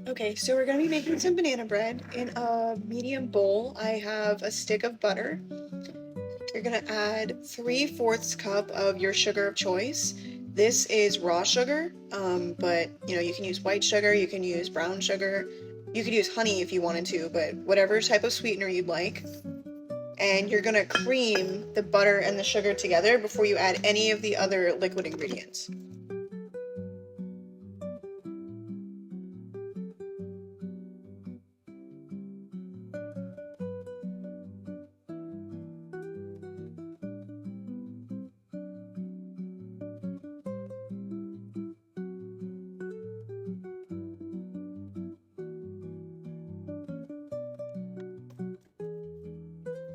Okay, so we're gonna be making some banana bread. In a medium bowl, I have a stick of butter. You're gonna add 3/4 cup of your sugar of choice. This is raw sugar, but you can use white sugar, you can use brown sugar, you could use honey if you wanted to, but whatever type of sweetener you'd like. And you're gonna cream the butter and the sugar together before you add any of the other liquid ingredients.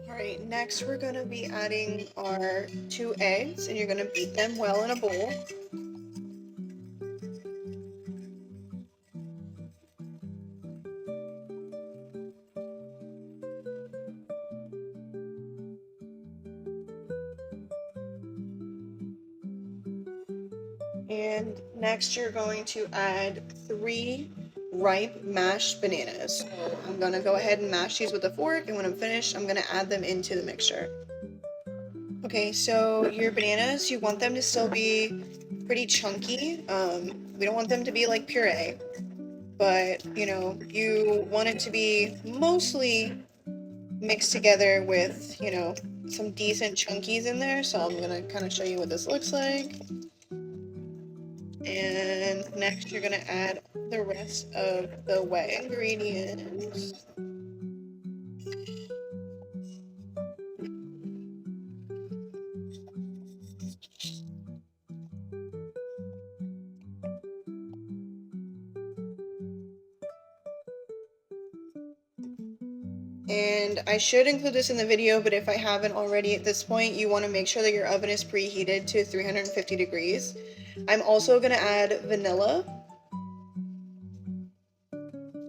Alright, next we're gonna be adding our 2 eggs, and you're gonna beat them well in a bowl. And next you're going to add 3 ripe mashed bananas. So I'm gonna go ahead and mash these with a fork, and when I'm finished, I'm gonna add them into the mixture. Okay, so your bananas, you want them to still be pretty chunky. We don't want them to be like puree, but you want it to be mostly mixed together with, some decent chunkies in there. So I'm gonna kind of show you what this looks like. And next you're gonna add the rest of the wet ingredients. And I should include this in the video, but if I haven't already at this point, you want to make sure that your oven is preheated to 350 degrees. I'm also gonna add vanilla.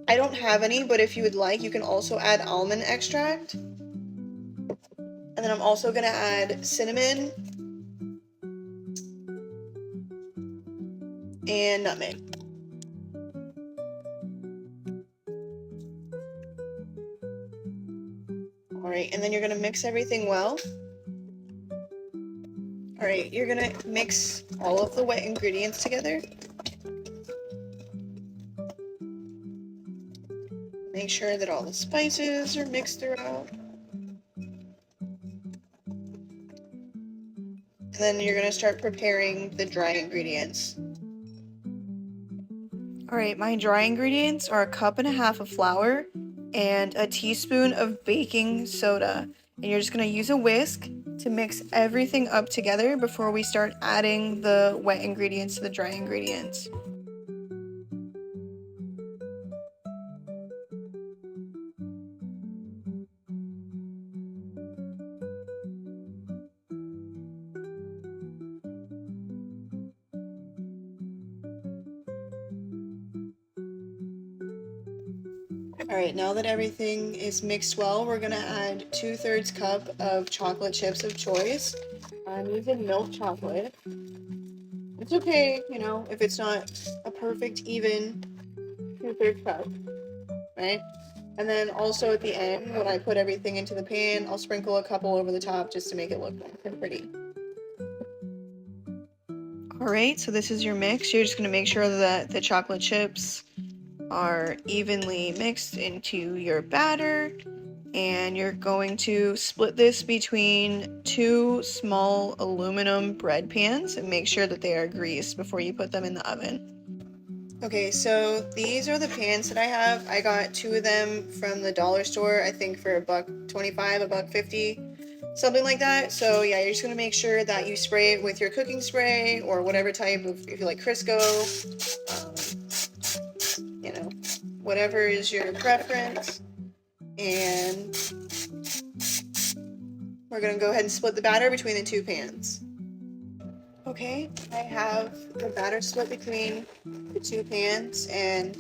I don't have any, but if you would like, you can also add almond extract. And then I'm also gonna add cinnamon and nutmeg. Alright, and then you're gonna mix everything well. Alright, you're gonna mix all of the wet ingredients together. Make sure that all the spices are mixed throughout. And then you're gonna start preparing the dry ingredients. Alright, my dry ingredients are 1.5 cups of flour and a teaspoon of baking soda. And you're just gonna use a whisk to mix everything up together before we start adding the wet ingredients to the dry ingredients. Alright, now that everything is mixed well, we're gonna add 2/3 cup of chocolate chips of choice. I'm using milk chocolate. It's okay, if it's not a perfect even 2/3 cup, right? And then also at the end, when I put everything into the pan, I'll sprinkle a couple over the top just to make it look nice and pretty. Alright, so this is your mix. You're just gonna make sure that the chocolate chips are evenly mixed into your batter, and you're going to split this between 2 small aluminum bread pans and make sure that they are greased before you put them in the oven. Okay, so these are the pans that I have. I got 2 of them from the dollar store, I think for $1.25, $1.50, something like that. So yeah, you're just gonna make sure that you spray it with your cooking spray or whatever type of, if you like Crisco, whatever is your preference. And we're gonna go ahead and split the batter between the 2 pans. Okay, I have the batter split between the 2 pans, and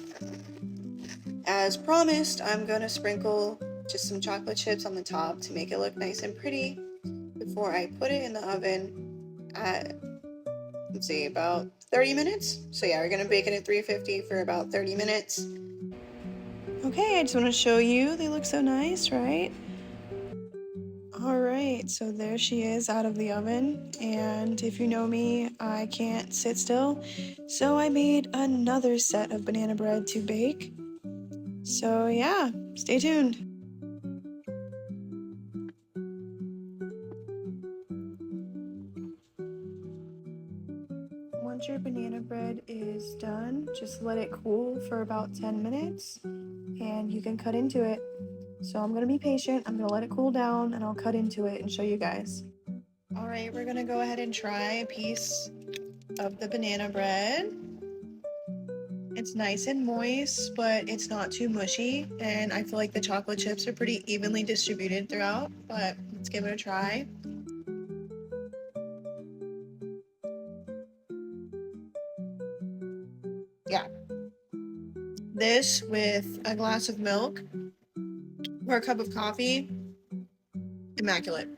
as promised, I'm gonna sprinkle just some chocolate chips on the top to make it look nice and pretty before I put it in the oven at, let's see, about 30 minutes. So yeah, we're gonna bake it at 350 for about 30 minutes. Okay, I just want to show you. They look so nice, right? All right, so there she is out of the oven. And if you know me, I can't sit still. So I made another set of banana bread to bake. So yeah, stay tuned. Once your banana bread is done, just let it cool for about 10 minutes and you can cut into it. So I'm gonna be patient, I'm gonna let it cool down and I'll cut into it and show you guys. All right, we're gonna go ahead and try a piece of the banana bread. It's nice and moist, but it's not too mushy, and I feel like the chocolate chips are pretty evenly distributed throughout, but let's give it a try. Yeah, this with a glass of milk or a cup of coffee, immaculate.